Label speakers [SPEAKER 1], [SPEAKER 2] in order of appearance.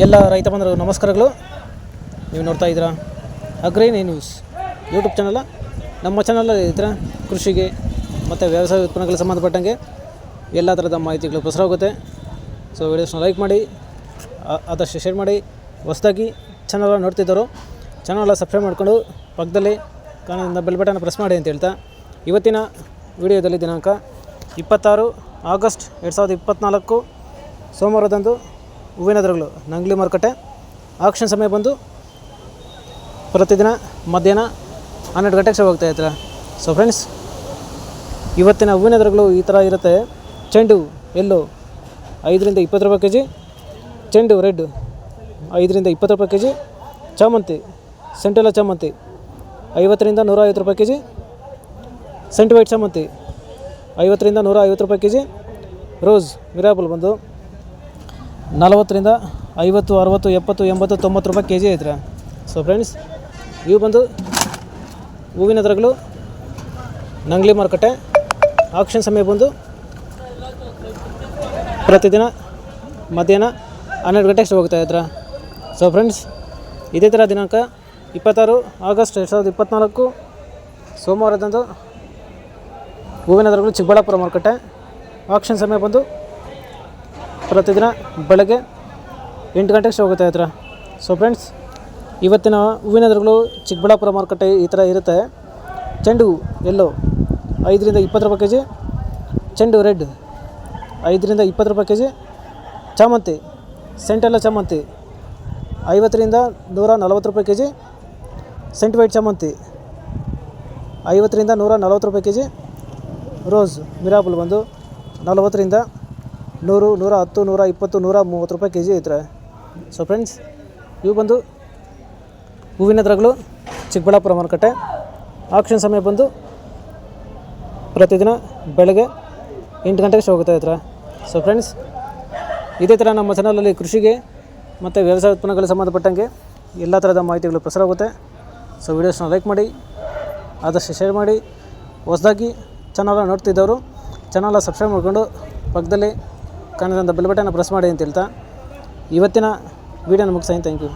[SPEAKER 1] ಎಲ್ಲ ರೈತ ಬಂಧುಗಳು ನಮಸ್ಕಾರಗಳು. ನೀವು ನೋಡ್ತಾ ಇದ್ದೀರಾ ಅಗ್ರೈನ್ ನ್ಯೂಸ್ ಯೂಟ್ಯೂಬ್ ಚಾನಲ್. ನಮ್ಮ ಚಾನಲಲ್ಲಿ ಇತರ ಕೃಷಿಗೆ ಮತ್ತು ವ್ಯವಸಾಯ ಉತ್ಪನ್ನಗಳಿಗೆ ಸಂಬಂಧಪಟ್ಟಂಗೆ ಎಲ್ಲ ಥರದ ಮಾಹಿತಿಗಳು ಪ್ರಸಾರ ಆಗುತ್ತೆ. ಸೊ ವಿಡಿಯೋಸ್ನ ಲೈಕ್ ಮಾಡಿ, ಆದಷ್ಟು ಶೇರ್ ಮಾಡಿ. ಹೊಸದಾಗಿ ಚಾನಲ್ ನೋಡ್ತಿದ್ದರು ಚಾನಲ್ ಸಬ್ಸ್ಕ್ರೈಬ್ ಮಾಡಿಕೊಂಡು ಪಕ್ಕದಲ್ಲಿ ಕಾಣದಿಂದ ಬೆಲ್ ಬಟನ್ ಪ್ರೆಸ್ ಮಾಡಿ ಅಂತ ಹೇಳ್ತಾ, ಇವತ್ತಿನ ವಿಡಿಯೋದಲ್ಲಿ ದಿನಾಂಕ 26 ಆಗಸ್ಟ್ 2024 ಸೋಮವಾರದಂದು ಹೂವಿನ ದರಗಳು ನಂಗ್ಲಿ ಮಾರುಕಟ್ಟೆ. ಆಕ್ಷನ್ ಸಮಯ ಬಂದು ಪ್ರತಿದಿನ ಮಧ್ಯಾಹ್ನ 12 ಗಂಟೆಗೆ ಶುರು ಆಗ್ತಾ ಇರ್ತಾರೆ. ಸೊ ಫ್ರೆಂಡ್ಸ್, ಇವತ್ತಿನ ಹೂವಿನ ದರಗಳು ಈ ಥರ ಇರುತ್ತೆ. ಚೆಂಡು ಎಲ್ಲೋ 5 ರಿಂದ 20 ರೂಪಾಯಿ ಕೆಜಿ, ಚೆಂಡು ರೆಡ್ 5 ರಿಂದ 20 ರೂಪಾಯಿ ಕೆಜಿ, ಚಾಮಂತಿ ಸೆಂಟೆಲ್ಲ ಚಾಮಂತಿ 50 ರಿಂದ 150 ರೂಪಾಯಿ ಕೆಜಿ, ಸೆಂಟ್ ವೈಟ್ ಚಾಮಂತಿ 50 ರಿಂದ 150 ರೂಪಾಯಿ ಕೆಜಿ, ರೋಸ್ ಮಿರಾಬಲ್ ಬಂದು 40 ರಿಂದ 50, 60, 70, 80, 90 ರೂಪಾಯಿ ಕೆಜಿ ಐತ್ರಿ. ಸೊ ಫ್ರೆಂಡ್ಸ್, ಇವು ಬಂದು ಹೂವಿನ ದರಗಳು ನಂಗ್ಲಿ ಮಾರುಕಟ್ಟೆ. ಆಕ್ಷನ್ ಸಮಯ ಬಂದು ಪ್ರತಿದಿನ ಮಧ್ಯಾಹ್ನ 12 ಗಂಟೆಗೆ ಶುರು ಹೋಗ್ತಾ ಇದ್ರ. ಸೊ ಫ್ರೆಂಡ್ಸ್, ಇದೇ ಥರ ದಿನಾಂಕ 26 ಆಗಸ್ಟ್ 2024 ಸೋಮವಾರದಂದು ಹೂವಿನ ದರಗಳು ಚಿಕ್ಕಬಳ್ಳಾಪುರ ಮಾರುಕಟ್ಟೆ. ಆಕ್ಷನ್ ಸಮಯ ಬಂದು ಪ್ರತಿದಿನ ಬೆಳಗ್ಗೆ 8 ಗಂಟೆಗೆ ಶುರು ಹೋಗ್ತಾ ಇದ್ರ. ಸೊ ಫ್ರೆಂಡ್ಸ್, ಇವತ್ತಿನ ಹೂವಿನ ದರಗಳು ಚಿಕ್ಕಬಳ್ಳಾಪುರ ಮಾರುಕಟ್ಟೆ ಈ ಥರ ಇರುತ್ತೆ. ಚೆಂಡು ಎಲ್ಲೋ 5 ರಿಂದ 20 ರೂಪಾಯಿ ಕೆಜಿ, ಚೆಂಡು ರೆಡ್ 5 ರಿಂದ 20 ರೂಪಾಯಿ ಕೆಜಿ, ಚಾಮಂತಿ ಸೆಂಟೆಲ್ಲ ಚಾಮಂತಿ 50 ರಿಂದ 140 ರೂಪಾಯಿ ಕೆಜಿ, ಸೆಂಟ್ ವೈಟ್ ಚಾಮಂತಿ 50 ರಿಂದ 140 ರೂಪಾಯಿ ಕೆಜಿ, ರೋಸ್ ಮಿರಾಬಲ್ ಬಂದು 40 ರಿಂದ 100, 110, 120, 130 ರೂಪಾಯಿ ಕೆಜಿ ಐತ್ರೆ. ಸೊ ಫ್ರೆಂಡ್ಸ್, ಇವು ಬಂದು ಹೂವಿನ ದರಗಳು ಚಿಕ್ಕಬಳ್ಳಾಪುರ ಮಾರುಕಟ್ಟೆ. ಆಕ್ಷನ್ ಸಮಯ ಬಂದು ಪ್ರತಿದಿನ ಬೆಳಗ್ಗೆ 8 ಗಂಟೆಗೆ ಶುರು ಹೋಗ್ತಾ ಇದ್ರೆ. ಸೊ ಫ್ರೆಂಡ್ಸ್, ಇದೇ ಥರ ನಮ್ಮ ಚಾನಲಲ್ಲಿ ಕೃಷಿಗೆ ಮತ್ತು ವ್ಯವಸಾಯ ಉತ್ಪನ್ನಗಳಿಗೆ ಸಂಬಂಧಪಟ್ಟಂಗೆ ಎಲ್ಲ ಥರದ ಮಾಹಿತಿಗಳು ಪ್ರಸಾರ ಆಗುತ್ತೆ. ಸೊ ವಿಡಿಯೋಸ್ನ ಲೈಕ್ ಮಾಡಿ, ಆದಷ್ಟು ಶೇರ್ ಮಾಡಿ. ಹೊಸದಾಗಿ ಚಾನಲ್ ನೋಡ್ತಿದ್ದವರು ಚಾನಲ್ ಸಬ್ಸ್ಕ್ರೈಬ್ ಮಾಡಿಕೊಂಡು ಪಕ್ಕದಲ್ಲಿ ಕಾಣದಂಥ ಬೆಲ್ ಬಟನ್ನ ಪ್ರೆಸ್ ಮಾಡಿ ಅಂತ ಹೇಳ್ತಾ ಇವತ್ತಿನ ವೀಡಿಯೋನ ಮುಗಿಸ್ತೀನಿ. Thank you.